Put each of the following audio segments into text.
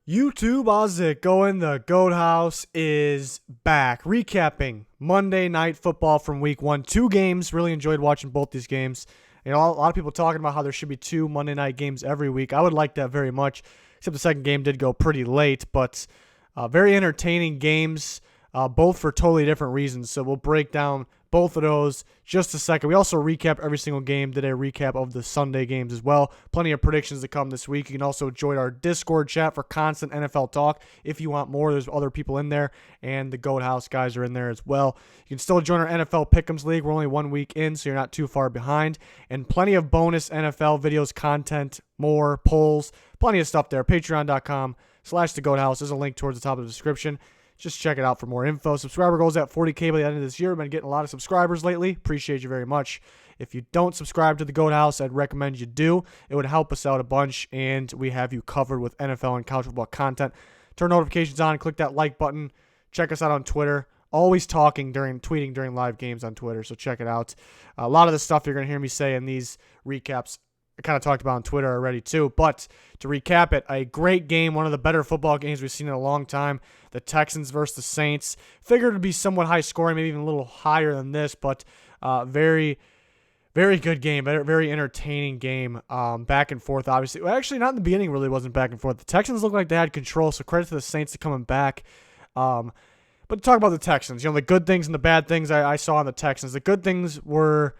YouTube, how's it going? The Goat House is back. Recapping Monday Night Football from Week 1. Two games. Really enjoyed watching both these games. You know, a lot of people talking about how there should be two Monday night games every week. I would like that very much, except the second game did go pretty late. But very entertaining games, both for totally different reasons. So we'll break down both of those just a second. We also recap every single game, did a recap of the Sunday games as well. Plenty of predictions to come this week. You can also join our Discord chat for constant NFL talk if you want more. There's other people in there, and the Goat House guys are in there as well. You can still join our NFL Pick'ems League. We're only 1 week in, so you're not too far behind. And plenty of bonus NFL videos, content, more, polls, plenty of stuff there. Patreon.com/the Goat House. There's a link towards the top of the description. Just check it out for more info. Subscriber goals at 40K by the end of this year. We've been getting a lot of subscribers lately. Appreciate you very much. If you don't subscribe to the Goat House, I'd recommend you do. It would help us out a bunch, and we have you covered with NFL and college football content. Turn notifications on, click that like button. Check us out on Twitter. Always tweeting during live games on Twitter, so check it out. A lot of the stuff you're going to hear me say in these recaps I kind of talked about on Twitter already too. But to recap it, a great game, one of the better football games we've seen in a long time. The Texans versus the Saints. Figured to be somewhat high scoring, maybe even a little higher than this, but very, very good game, very entertaining game. Back and forth, obviously. Well, actually, not in the beginning, really wasn't back and forth. The Texans looked like they had control, so credit to the Saints for coming back. But to talk about the Texans, the good things and the bad things I saw in the Texans. The good things were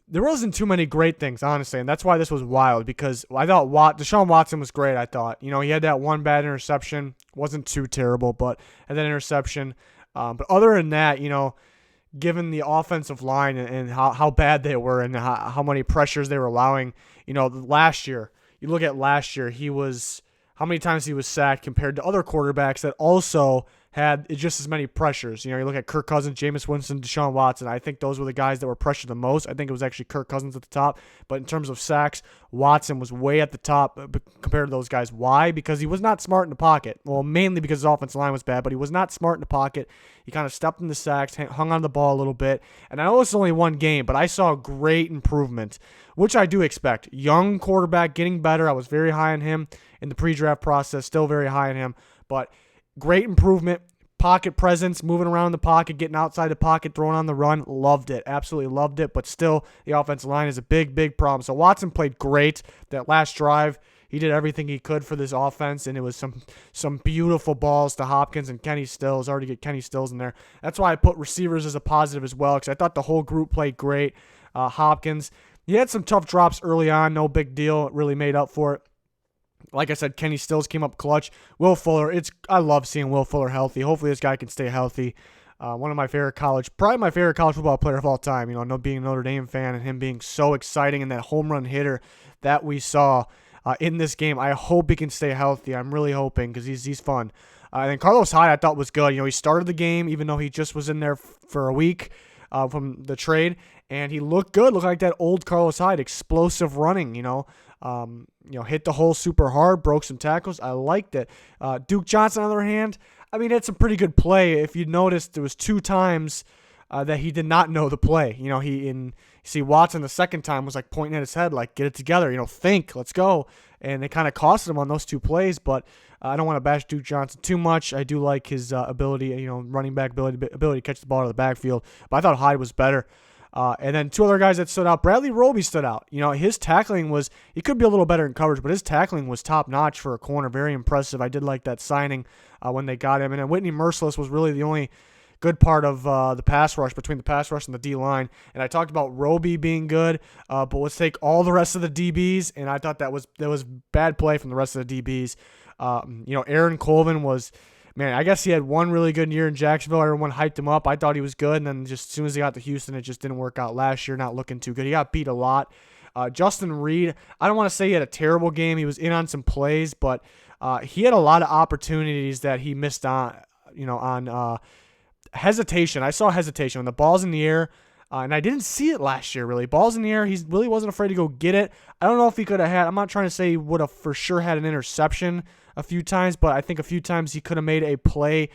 there wasn't too many great things, honestly, and that's why this was wild, because I thought Deshaun Watson was great, I thought. He had that one bad interception. Wasn't too terrible, but had that interception. But other than that, given the offensive line and how bad they were and how many pressures they were allowing, last year, you look at last year, how many times he was sacked compared to other quarterbacks that also had just as many pressures. You look at Kirk Cousins, Jameis Winston, Deshaun Watson. I think those were the guys that were pressured the most. I think it was actually Kirk Cousins at the top. But in terms of sacks, Watson was way at the top compared to those guys. Why? Because he was not smart in the pocket. Well, mainly because his offensive line was bad, but he was not smart in the pocket. He kind of stepped in the sacks, hung on the ball a little bit. And I know it's only one game, but I saw great improvement, which I do expect. Young quarterback getting better. I was very high on him in the pre-draft process, still very high on him. But great improvement, pocket presence, moving around the pocket, getting outside the pocket, throwing on the run. Loved it. Absolutely loved it. But still, the offensive line is a big, big problem. So Watson played great. That last drive, he did everything he could for this offense, and it was some beautiful balls to Hopkins and Kenny Stills. Already get Kenny Stills in there. That's why I put receivers as a positive as well, because I thought the whole group played great. Hopkins, he had some tough drops early on. No big deal. It really made up for it. Like I said, Kenny Stills came up clutch. Will Fuller, I love seeing Will Fuller healthy. Hopefully this guy can stay healthy. One of my favorite probably my favorite college football player of all time. Being a Notre Dame fan and him being so exciting and that home run hitter that we saw in this game. I hope he can stay healthy. I'm really hoping, because he's fun. And then Carlos Hyde I thought was good. He started the game even though he just was in there for a week from the trade, and he looked good. Looked like that old Carlos Hyde, explosive running. Hit the hole super hard, broke some tackles. I liked it. Duke Johnson, on the other hand, had some pretty good play. If you noticed, there was 2 times that he did not know the play. Watson the second time was like pointing at his head, like, get it together, think, let's go. And it kind of cost him on those 2 plays, but I don't want to bash Duke Johnson too much. I do like his ability, running back ability to catch the ball out of the backfield. But I thought Hyde was better. And then 2 other guys that stood out. Bradley Roby stood out. His tackling he could be a little better in coverage, but his tackling was top notch for a corner. Very impressive. I did like that signing when they got him. And then Whitney Merciless was really the only good part of the pass rush, between the pass rush and the D-line. And I talked about Roby being good, but let's take all the rest of the DBs, and I thought that was bad play from the rest of the DBs. Aaron Colvin was, man, I guess he had one really good year in Jacksonville. Everyone hyped him up. I thought he was good, and then just as soon as he got to Houston, it just didn't work out last year. Not looking too good. He got beat a lot. Justin Reed, I don't want to say he had a terrible game. He was in on some plays, but he had a lot of opportunities that he missed on, on hesitation. I saw hesitation when the ball's in the air, and I didn't see it last year, really. Balls in the air, he really wasn't afraid to go get it. I don't know if he could have had, I'm not trying to say he would have for sure had an interception a few times, but I think a few times he could have made a play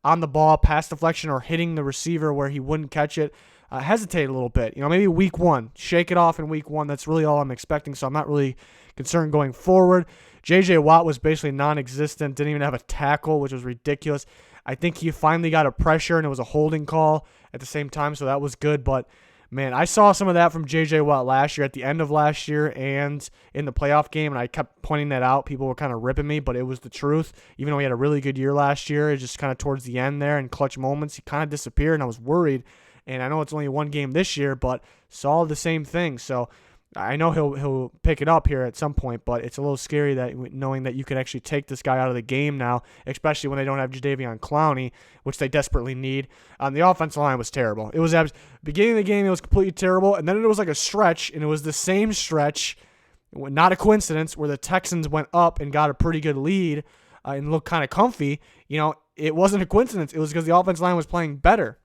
on the ball, pass deflection, or hitting the receiver where he wouldn't catch it. Hesitate a little bit. Maybe week 1. Shake it off in week 1. That's really all I'm expecting, so I'm not really concerned going forward. J.J. Watt was basically non-existent, didn't even have a tackle, which was ridiculous. I think he finally got a pressure, and it was a holding call at the same time, so that was good. But, man, I saw some of that from J.J. Watt last year, at the end of last year and in the playoff game, and I kept pointing that out. People were kind of ripping me, but it was the truth. Even though he had a really good year last year, it just kind of towards the end there in clutch moments, he kind of disappeared, and I was worried. And I know it's only one game this year, but saw the same thing. So I know he'll pick it up here at some point, but it's a little scary that knowing that you could actually take this guy out of the game now, especially when they don't have Jadeveon Clowney, which they desperately need. The offensive line was terrible. It was beginning of the game, it was completely terrible, and then it was like a stretch, and it was the same stretch, not a coincidence, where the Texans went up and got a pretty good lead and looked kind of comfy. It wasn't a coincidence. It was because the offensive line was playing better.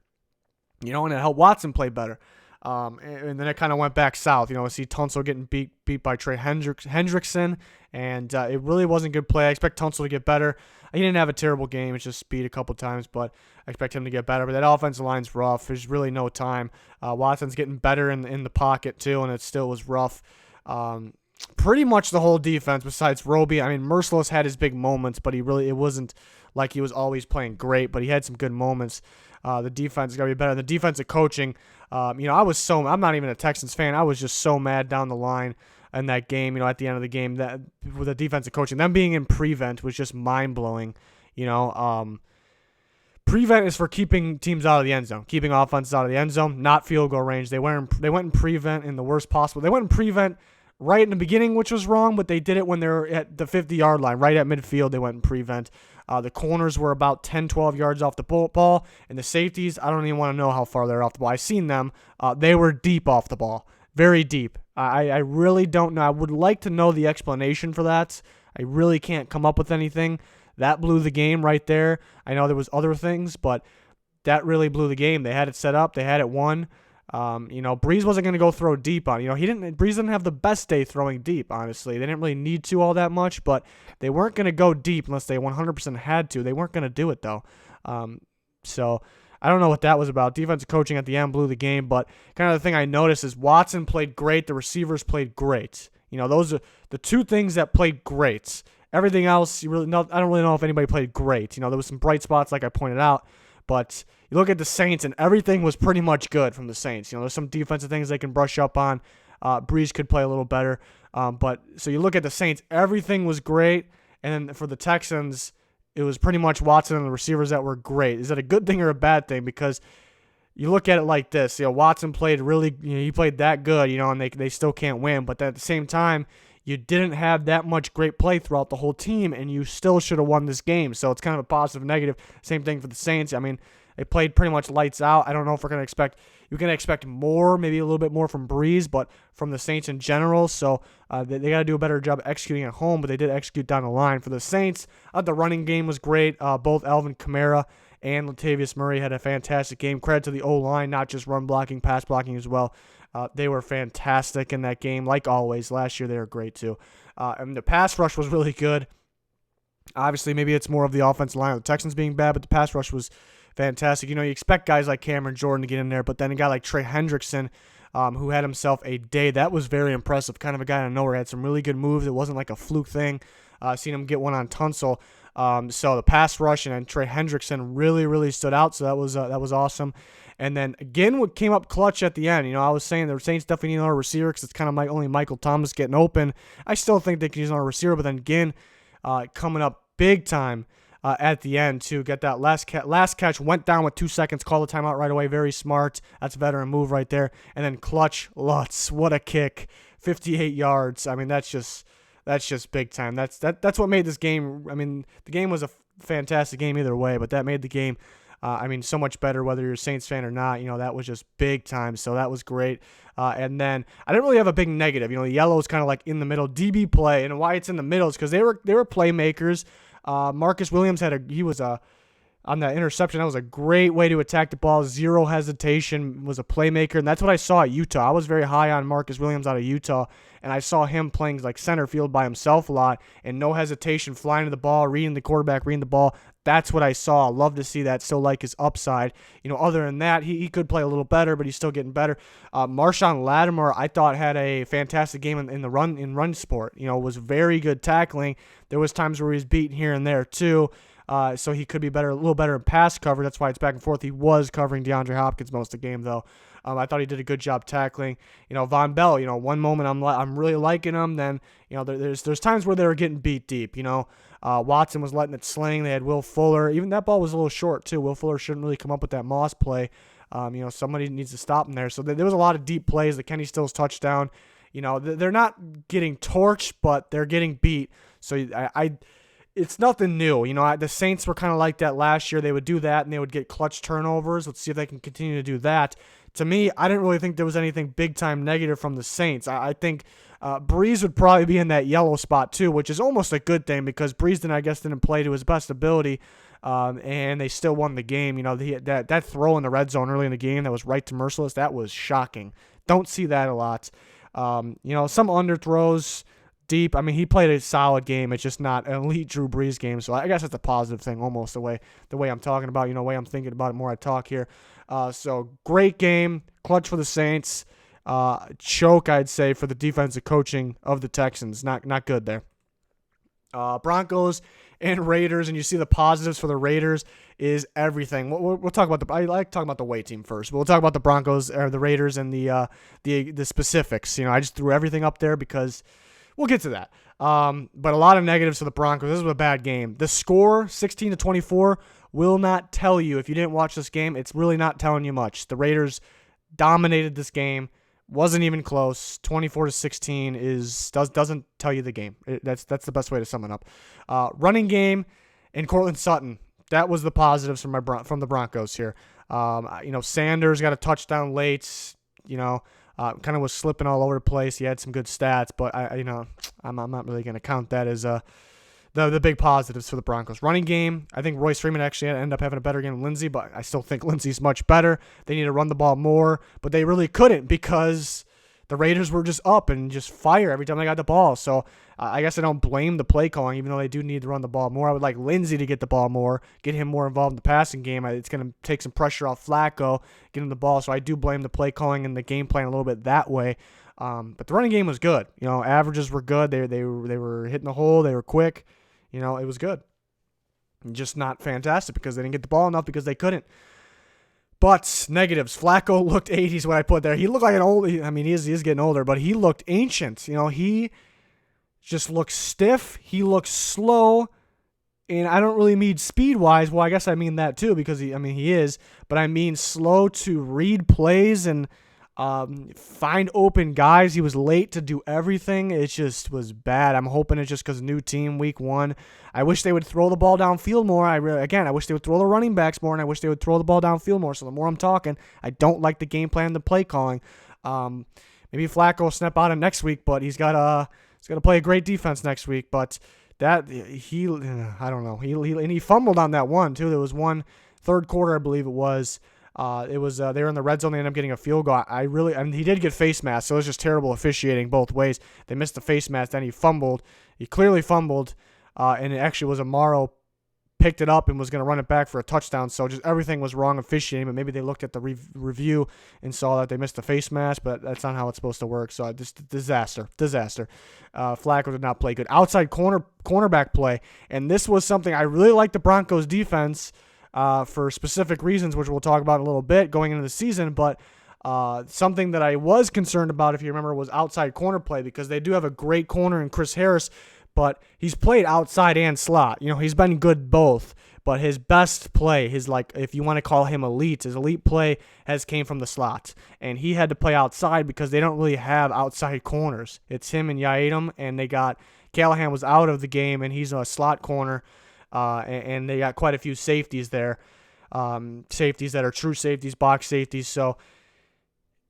And it helped Watson play better. And then it kind of went back south. I see Tunsil getting beat by Trey Hendrickson, and it really wasn't good play. I expect Tunsil to get better. He didn't have a terrible game. It's just speed a couple times, but I expect him to get better. But that offensive line's rough. There's really no time. Watson's getting better in the pocket, too, and it still was rough. Pretty much the whole defense besides Roby. I mean, Merciless had his big moments, but it wasn't like he was always playing great, but he had some good moments. The defense is going to be better. The defensive coaching, I'm not even a Texans fan. I was just so mad down the line in that game, at the end of the game, that with the defensive coaching, them being in prevent was just mind-blowing. Prevent is for keeping teams out of the end zone, keeping offenses out of the end zone, not field goal range. They went in prevent in the worst possible. They went in prevent right in the beginning, which was wrong, but they did it when they were at the 50-yard line, right at midfield. They went in prevent. The corners were about 10, 12 yards off the ball, and the safeties, I don't even want to know how far they're off the ball. I've seen them. They were deep off the ball, very deep. I really don't know. I would like to know the explanation for that. I really can't come up with anything. That blew the game right there. I know there was other things, but that really blew the game. They had it set up. They had it won. Breeze wasn't going to go throw deep on. Breeze didn't have the best day throwing deep, honestly. They didn't really need to all that much, but they weren't going to go deep unless they 100% had to. They weren't going to do it, though. So I don't know what that was about. Defensive coaching at the end blew the game, but kind of the thing I noticed is Watson played great. The receivers played great. Those are the two things that played great. Everything else, I don't really know if anybody played great. There was some bright spots, like I pointed out, but you look at the Saints, and everything was pretty much good from the Saints. There's some defensive things they can brush up on. Breeze could play a little better. But so you look at the Saints, everything was great. And then for the Texans, it was pretty much Watson and the receivers that were great. Is that a good thing or a bad thing? Because you look at it like this. Watson played really, he played that good, and they still can't win. But at the same time, you didn't have that much great play throughout the whole team, and you still should have won this game. So it's kind of a positive, negative. Same thing for the Saints. I mean, they played pretty much lights out. I don't know if we're going to expect more, maybe a little bit more from Breeze, but from the Saints in general. So they got to do a better job executing at home, but they did execute down the line. For the Saints, the running game was great. Both Alvin Kamara and Latavius Murray had a fantastic game. Credit to the O-line, not just run blocking, pass blocking as well. They were fantastic in that game, like always. Last year they were great too. And the pass rush was really good. Obviously, maybe it's more of the offensive line of the Texans being bad, but the pass rush was fantastic. You expect guys like Cameron Jordan to get in there, but then a guy like Trey Hendrickson, who had himself a day, that was very impressive. Kind of a guy out of nowhere, had some really good moves. It wasn't like a fluke thing. Seen him get one on Tunsil. So the pass rush and then Trey Hendrickson really, really stood out. So that was awesome. And then again, what came up clutch at the end. I was saying the Saints definitely need another receiver because it's kind of like only Michael Thomas getting open. I still think they can use another receiver, but then again, coming up big time at the end to get that last catch, went down with 2 seconds, called the timeout right away. Very smart. That's a veteran move right there. And then clutch Lutz, what a kick, 58 yards. I mean, that's just big time. That's what made this game. I mean, the game was a fantastic game either way, but that made the game. So much better whether you're a Saints fan or not. That was just big time. So that was great. And then I didn't really have a big negative. The yellow is kind of like in the middle. DB play, and why it's in the middle is because they were playmakers. Marcus Williams on that interception. That was a great way to attack the ball. Zero hesitation, was a playmaker, and that's what I saw at Utah. I was very high on Marcus Williams out of Utah, and I saw him playing like center field by himself a lot, and no hesitation, flying to the ball, reading the quarterback, reading the ball. That's what I saw. Love to see that. Still like his upside. Other than that, he could play a little better, but he's still getting better. Marshawn Lattimore, I thought, had a fantastic game in the run sport. Was very good tackling. There was times where he was beaten here and there too. So he could be better, a little better in pass cover. That's why it's back and forth. He was covering DeAndre Hopkins most of the game, though. I thought he did a good job tackling. Von Bell. One moment I'm really liking him. Then there's times where they were getting beat deep. Watson was letting it sling. They had Will Fuller. Even that ball was a little short too. Will Fuller shouldn't really come up with that Moss play. Somebody needs to stop him there. So there was a lot of deep plays. The Kenny Stills touchdown. They're not getting torched, but they're getting beat. So it's nothing new. The Saints were kind of like that last year. They would do that, and they would get clutch turnovers. Let's see if they can continue to do that. To me, I didn't really think there was anything big-time negative from the Saints. I think Breeze would probably be in that yellow spot too, which is almost a good thing because Breeze didn't play to his best ability, and they still won the game. That throw in the red zone early in the game that was right to Merciless, that was shocking. Don't see that a lot. Some underthrows deep. He played a solid game. It's just not an elite Drew Brees game. So I guess that's a positive thing, almost the way I'm talking about. The way I'm thinking about it more I talk here. So great game, clutch for the Saints. Choke, I'd say, for the defensive coaching of the Texans. Not good there. Broncos and Raiders, and you see the positives for the Raiders is everything. We'll talk about I like talking about the away team first, but we'll talk about the Broncos or the Raiders and the specifics. I just threw everything up there because we'll get to that. But a lot of negatives for the Broncos. This was a bad game. The score, 16-24, will not tell you. If you didn't watch this game, it's really not telling you much. The Raiders dominated this game. Wasn't even close. 24-16 doesn't tell you the game. That's the best way to sum it up. Running game and Cortland Sutton. That was the positives from the Broncos here. Sanders got a touchdown late. Kind of was slipping all over the place. He had some good stats, but I'm not really going to count that as the big positives for the Broncos. Running game, I think Royce Freeman actually ended up having a better game than Lindsey, but I still think Lindsey's much better. They need to run the ball more, but they really couldn't because the Raiders were just up and just fire every time they got the ball. So I guess I don't blame the play calling, even though they do need to run the ball more. I would like Lindsey to get the ball more, get him more involved in the passing game. It's going to take some pressure off Flacco, get him the ball. So I do blame the play calling and the game plan a little bit that way. But the running game was good. Averages were good. They were hitting the hole. They were quick. It was good. Just not fantastic because they didn't get the ball enough because they couldn't. But negatives. Flacco looked 80s what I put there. He looked like an old. He is getting older, but he looked ancient. He just looks stiff. He looks slow. And I don't really mean speed-wise. Well, I guess I mean that too because he is. But I mean slow to read plays and find open guys. He was late to do everything. It just was bad. I'm hoping it's just because new team week 1. I wish they would throw the ball downfield more. I wish they would throw the running backs more, and I wish they would throw the ball downfield more. So the more I'm talking, I don't like the game plan and the play calling. Maybe Flacco will snap out of next week, but he's got to play a great defense next week. But I don't know. He fumbled on that one too. There was one third quarter, I believe it was. They were in the red zone. They ended up getting a field goal. He did get face mask, so it was just terrible officiating both ways. They missed the face mask, then he fumbled. He clearly fumbled, and it actually was Amaro picked it up and was going to run it back for a touchdown. So just everything was wrong officiating, but maybe they looked at the review and saw that they missed the face mask, but that's not how it's supposed to work. So just disaster. Flacco did not play good. Outside cornerback play, and this was something I really liked the Broncos defense for specific reasons, which we'll talk about in a little bit going into the season. But something that I was concerned about, if you remember, was outside corner play because they do have a great corner in Chris Harris, but he's played outside and slot. He's been good both, but his best play, if you want to call him elite, his elite play has came from the slot, and he had to play outside because they don't really have outside corners. It's him and Yaedam, and Callahan was out of the game, and he's a slot corner. And they got quite a few safeties there, safeties that are true safeties, box safeties. So,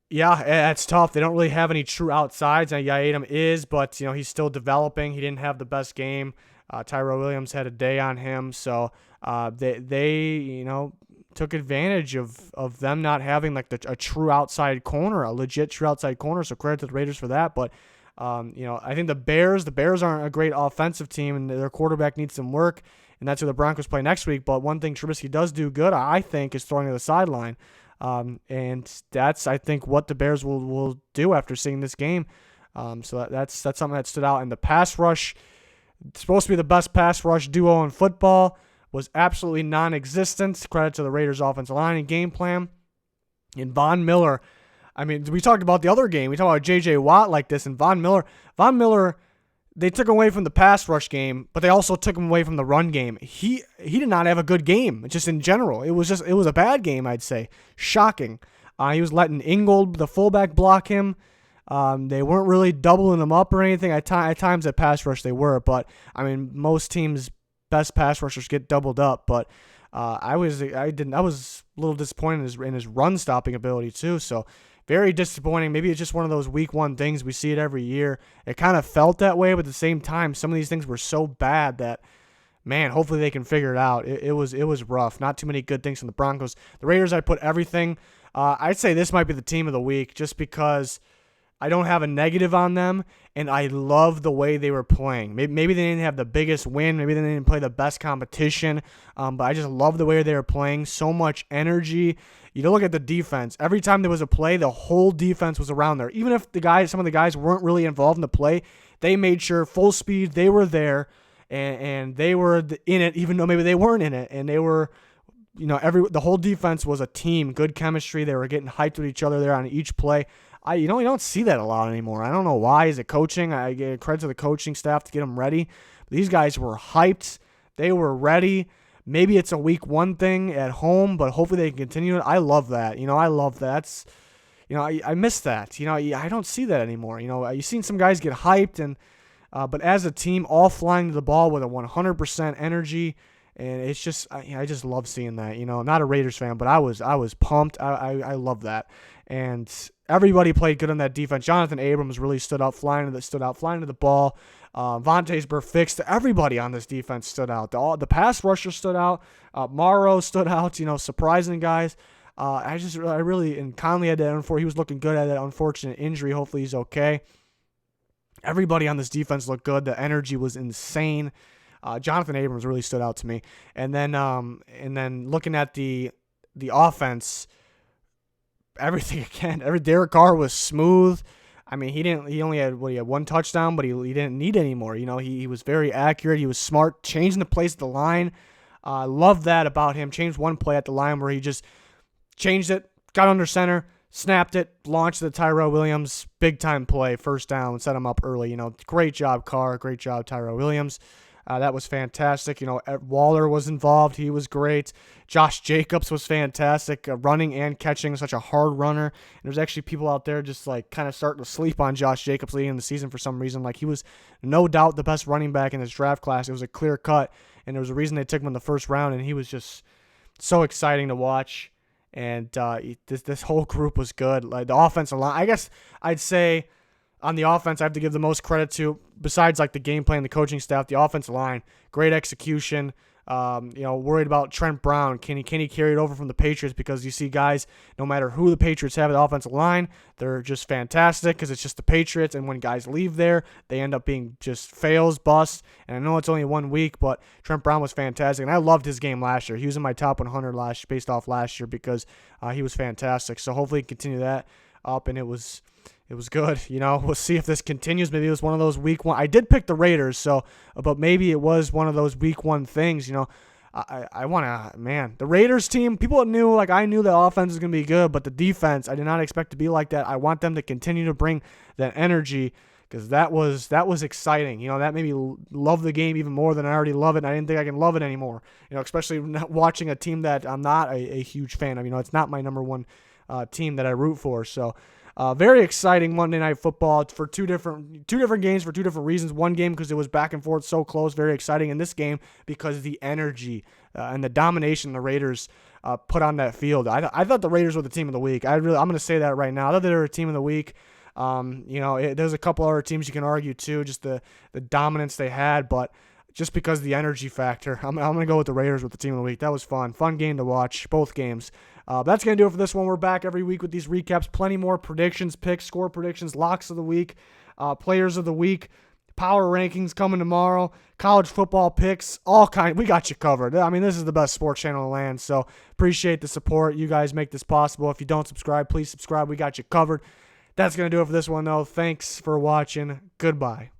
yeah, it's tough. They don't really have any true outsides. Now, Yaedam is, but he's still developing. He didn't have the best game. Tyrell Williams had a day on him, so they took advantage of them not having like a true outside corner, a legit true outside corner. So credit to the Raiders for that. But I think the Bears aren't a great offensive team, and their quarterback needs some work, and that's who the Broncos play next week. But one thing Trubisky does do good, I think, is throwing to the sideline. And that's, I think, what the Bears will do after seeing this game. So that's something that stood out. And the pass rush, supposed to be the best pass rush duo in football, was absolutely non-existent. Credit to the Raiders' offensive line and game plan. And Von Miller, I mean, we talked about the other game. We talked about J.J. Watt like this, and Von Miller, they took him away from the pass rush game, but they also took him away from the run game. He did not have a good game, just in general. It was a bad game, I'd say. Shocking. He was letting Ingold, the fullback, block him. They weren't really doubling him up or anything. At times at pass rush they were, but I mean most teams' best pass rushers get doubled up. But I was a little disappointed in his run stopping ability too. So very disappointing. Maybe it's just one of those week one things. We see it every year. It kind of felt that way, but at the same time, some of these things were so bad that, man, hopefully they can figure it out. It was rough. Not too many good things from the Broncos. The Raiders, I put everything. I'd say this might be the team of the week just because I don't have a negative on them, and I love the way they were playing. Maybe they didn't have the biggest win. Maybe they didn't play the best competition, but I just love the way they were playing. So much energy. You look at the defense. Every time there was a play, the whole defense was around there. Even if some of the guys weren't really involved in the play, they made sure full speed they were there, and they were in it, even though maybe they weren't in it. And they were, the whole defense was a team, good chemistry. They were getting hyped with each other there on each play. You don't see that a lot anymore. I don't know why. Is it coaching? I give credit to the coaching staff to get them ready. These guys were hyped. They were ready. Maybe it's a week one thing at home, but hopefully they can continue it. I love that. I love that. I miss that. I don't see that anymore. You've seen some guys get hyped, but as a team, all flying to the ball with a 100% energy, and it's just I just love seeing that. I'm not a Raiders fan, but I was pumped. I love that, and everybody played good on that defense. Jonathan Abrams really stood out, flying to the ball. Vontaze Burfict, everybody on this defense stood out. The pass rusher stood out. Morrow stood out. Surprising guys. And Conley had that. He was looking good at that unfortunate injury. Hopefully he's okay. Everybody on this defense looked good. The energy was insane. Jonathan Abrams really stood out to me. And then looking at the offense, everything again. Derek Carr was smooth. I mean, he only had one touchdown, but he didn't need any more. He was very accurate. He was smart, changing the place of the line. Love that about him. Changed one play at the line where he just changed it, got under center, snapped it, launched the Tyrell Williams, big time play, first down, set him up early. Great job, Carr. Great job, Tyrell Williams. That was fantastic. Waller was involved. He was great. Josh Jacobs was fantastic, running and catching, such a hard runner. And there's actually people out there just kind of starting to sleep on Josh Jacobs leading the season for some reason. He was no doubt the best running back in this draft class. It was a clear cut, and there was a reason they took him in the first round, and he was just so exciting to watch. And this whole group was good. The offensive line, I guess I'd say on the offense, I have to give the most credit to, besides the game plan, the coaching staff, the offensive line, great execution. Worried about Trent Brown. Can he carry it over from the Patriots? Because you see guys, no matter who the Patriots have at the offensive line, they're just fantastic because it's just the Patriots. And when guys leave there, they end up being just fails, busts. And I know it's only 1 week, but Trent Brown was fantastic. And I loved his game last year. He was in my top 100 based off last year because he was fantastic. So hopefully he can continue that up. And it was good. We'll see if this continues. Maybe it was one of those week one. I did pick the Raiders, but maybe it was one of those week one things. I want to, the Raiders team, people knew, I knew the offense was going to be good, but the defense, I did not expect to be like that. I want them to continue to bring that energy because that was exciting. That made me love the game even more than I already love it. And I didn't think I can love it anymore, especially watching a team that I'm not a huge fan of. It's not my number one team that I root for. So, very exciting Monday Night Football for two different games for two different reasons. One game because it was back and forth so close, very exciting. In this game because of the energy and the domination the Raiders put on that field. I thought the Raiders were the team of the week. I'm going to say that right now. I thought they were a team of the week. There's a couple other teams you can argue too, just the dominance they had, but just because of the energy factor. I'm going to go with the Raiders with the team of the week. That was fun. Fun game to watch, both games. That's going to do it for this one. We're back every week with these recaps. Plenty more predictions, picks, score predictions, locks of the week, players of the week, power rankings coming tomorrow, college football picks, all kind. We got you covered. I mean, this is the best sports channel in the land, so appreciate the support. You guys make this possible. If you don't subscribe, please subscribe. We got you covered. That's going to do it for this one, though. Thanks for watching. Goodbye.